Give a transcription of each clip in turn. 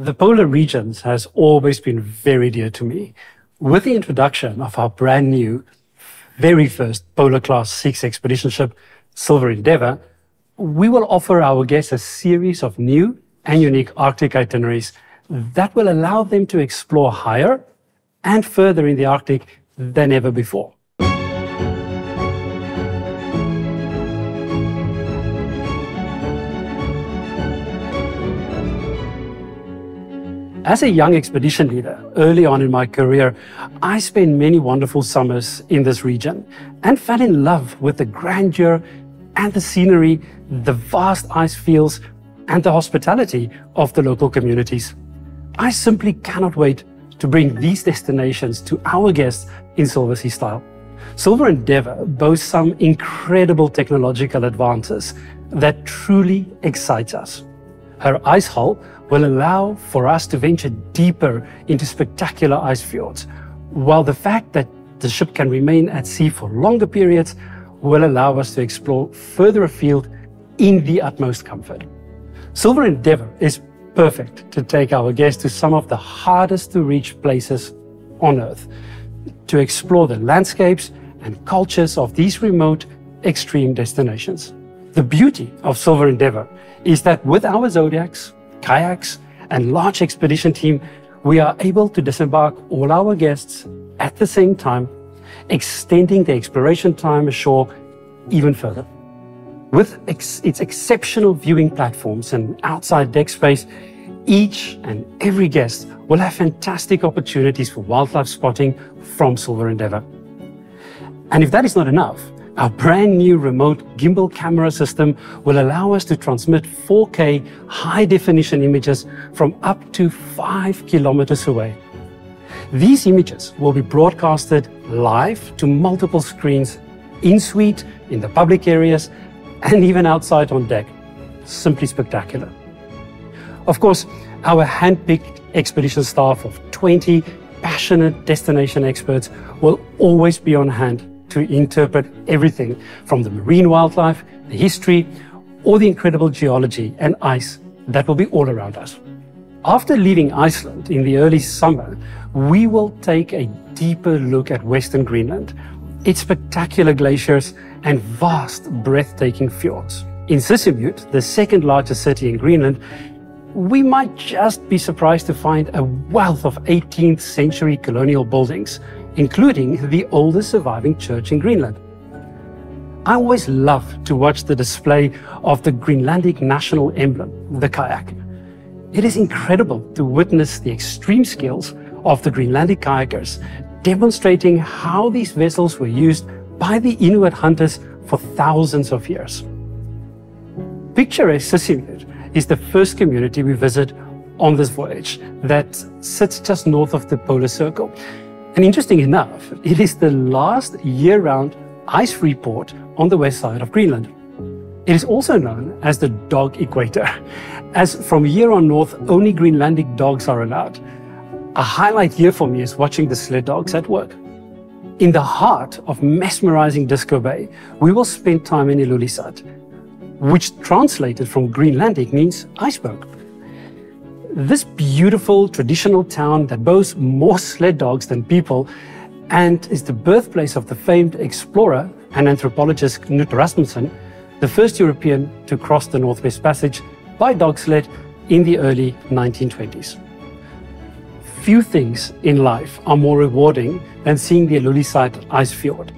The polar regions has always been very dear to me. With the introduction of our brand new, very first Polar Class 6 expedition ship, Silversea Endeavour, we will offer our guests a series of new and unique Arctic itineraries that will allow them to explore higher and further in the Arctic than ever before. As a young expedition leader, early on in my career, I spent many wonderful summers in this region and fell in love with the grandeur and the scenery, the vast ice fields, and the hospitality of the local communities. I simply cannot wait to bring these destinations to our guests in Silversea style. Silversea Endeavour boasts some incredible technological advances that truly excite us. Her ice hull will allow for us to venture deeper into spectacular ice fjords, while the fact that the ship can remain at sea for longer periods will allow us to explore further afield in the utmost comfort. Silversea Endeavour is perfect to take our guests to some of the hardest to reach places on Earth, to explore the landscapes and cultures of these remote, extreme destinations. The beauty of Silversea Endeavour is that with our zodiacs, kayaks, and large expedition team, we are able to disembark all our guests at the same time, extending the exploration time ashore even further. With its exceptional viewing platforms and outside deck space, each and every guest will have fantastic opportunities for wildlife spotting from Silversea Endeavour. And if that is not enough, our brand new remote gimbal camera system will allow us to transmit 4K high-definition images from up to 5 kilometers away. These images will be broadcasted live to multiple screens in suite, in the public areas, and even outside on deck. Simply spectacular. Of course, our hand-picked expedition staff of 20 passionate destination experts will always be on hand to interpret everything from the marine wildlife, the history, or the incredible geology and ice that will be all around us. After leaving Iceland in the early summer, we will take a deeper look at Western Greenland, its spectacular glaciers and vast, breathtaking fjords. In Sisimiut, the second largest city in Greenland, we might just be surprised to find a wealth of 18th century colonial buildings, including the oldest surviving church in Greenland. I always love to watch the display of the Greenlandic national emblem, the kayak. It is incredible to witness the extreme skills of the Greenlandic kayakers, demonstrating how these vessels were used by the Inuit hunters for thousands of years. Picturesque Sisimiut is the first community we visit on this voyage that sits just north of the polar circle. And interesting enough, it is the last year-round ice-free port on the west side of Greenland. It is also known as the dog equator, as from here on north, only Greenlandic dogs are allowed. A highlight here for me is watching the sled dogs at work. In the heart of mesmerizing Disco Bay, we will spend time in Ilulissat, which translated from Greenlandic means iceberg. This beautiful traditional town that boasts more sled dogs than people and is the birthplace of the famed explorer and anthropologist Knut Rasmussen, the first European to cross the Northwest Passage by dog sled in the early 1920s. Few things in life are more rewarding than seeing the Ilulissat ice fjord.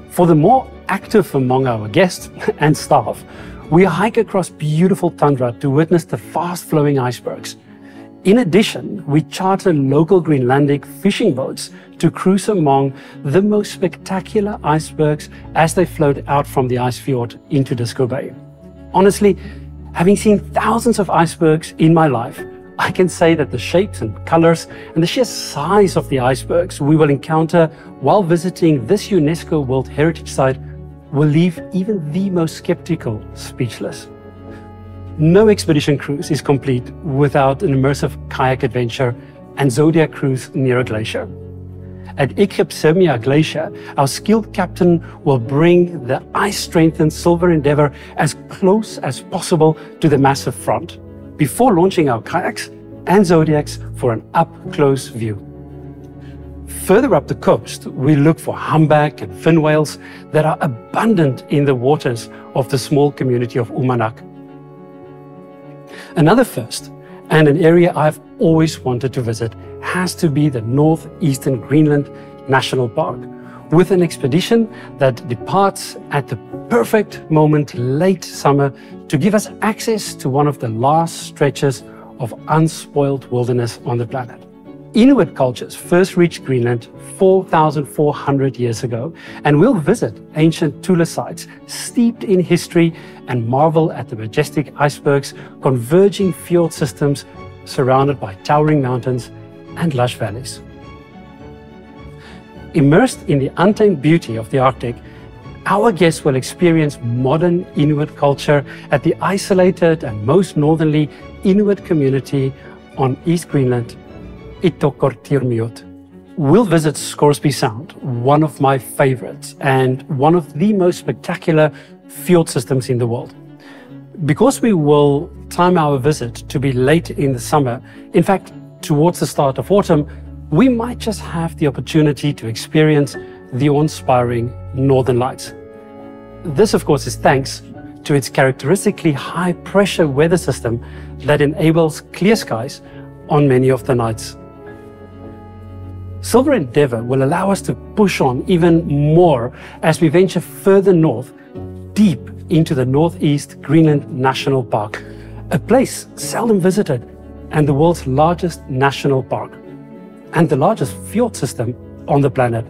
For the more active among our guests and staff, we hike across beautiful tundra to witness the fast-flowing icebergs. In addition, we charter local Greenlandic fishing boats to cruise among the most spectacular icebergs as they float out from the ice fjord into Disco Bay. Honestly, having seen thousands of icebergs in my life, I can say that the shapes and colors and the sheer size of the icebergs we will encounter while visiting this UNESCO World Heritage Site will leave even the most skeptical speechless. No expedition cruise is complete without an immersive kayak adventure and zodiac cruise near a glacier. At Ikhripsirmia Glacier, our skilled captain will bring the ice-strengthened Silversea Endeavour as close as possible to the massive front. Before launching our kayaks, and zodiacs for an up-close view. Further up the coast, we look for humpback and fin whales that are abundant in the waters of the small community of Umanak. Another first, and an area I've always wanted to visit, has to be the northeastern Greenland National Park, with an expedition that departs at the perfect moment late summer to give us access to one of the last stretches of unspoiled wilderness on the planet. Inuit cultures first reached Greenland 4,400 years ago, and we'll visit ancient Tula sites steeped in history and marvel at the majestic icebergs, converging fjord systems surrounded by towering mountains and lush valleys. Immersed in the untamed beauty of the Arctic, our guests will experience modern Inuit culture at the isolated and most northerly Inuit community on East Greenland, Ittoqqortoormiut. We'll visit Scoresby Sound, one of my favorites and one of the most spectacular fjord systems in the world. Because we will time our visit to be late in the summer, in fact, towards the start of autumn, we might just have the opportunity to experience the awe-inspiring Northern Lights. This, of course, is thanks to its characteristically high-pressure weather system that enables clear skies on many of the nights. Silversea Endeavour will allow us to push on even more as we venture further north, deep into the Northeast Greenland National Park, a place seldom visited and the world's largest national park, and the largest fjord system on the planet.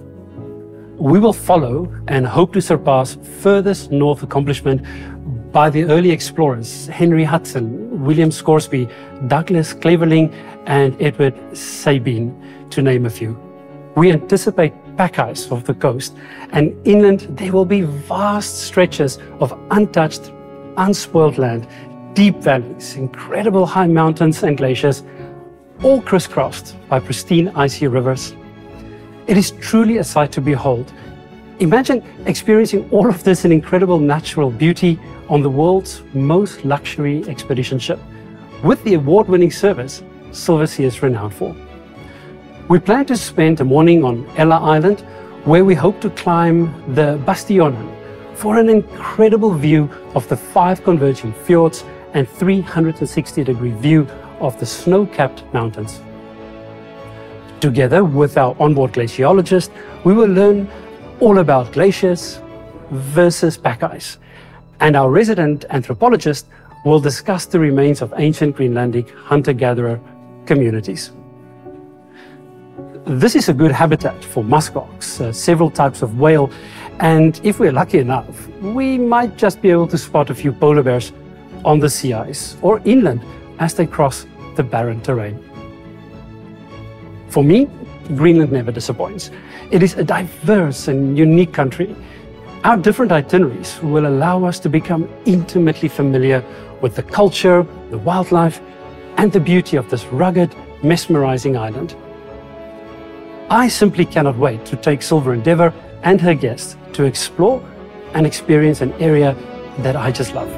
We will follow and hope to surpass furthest north accomplishment by the early explorers Henry Hudson, William Scoresby, Douglas Cleverling, and Edward Sabine, to name a few. We anticipate pack ice off the coast, and inland there will be vast stretches of untouched, unspoiled land, deep valleys, incredible high mountains and glaciers, all crisscrossed by pristine icy rivers. It is truly a sight to behold. Imagine experiencing all of this in incredible natural beauty on the world's most luxury expedition ship, with the award-winning service Silversea is renowned for. We plan to spend a morning on Ella Island, where we hope to climb the Bastionen for an incredible view of the 5 converging fjords and 360-degree view of the snow-capped mountains. Together with our onboard glaciologist, we will learn all about glaciers versus pack ice, and our resident anthropologist will discuss the remains of ancient Greenlandic hunter-gatherer communities. This is a good habitat for muskox, several types of whale, and if we're lucky enough, we might just be able to spot a few polar bears on the sea ice or inland as they cross the barren terrain. For me, Greenland never disappoints. It is a diverse and unique country. Our different itineraries will allow us to become intimately familiar with the culture, the wildlife, and the beauty of this rugged, mesmerizing island. I simply cannot wait to take Silversea Endeavour and her guests to explore and experience an area that I just love.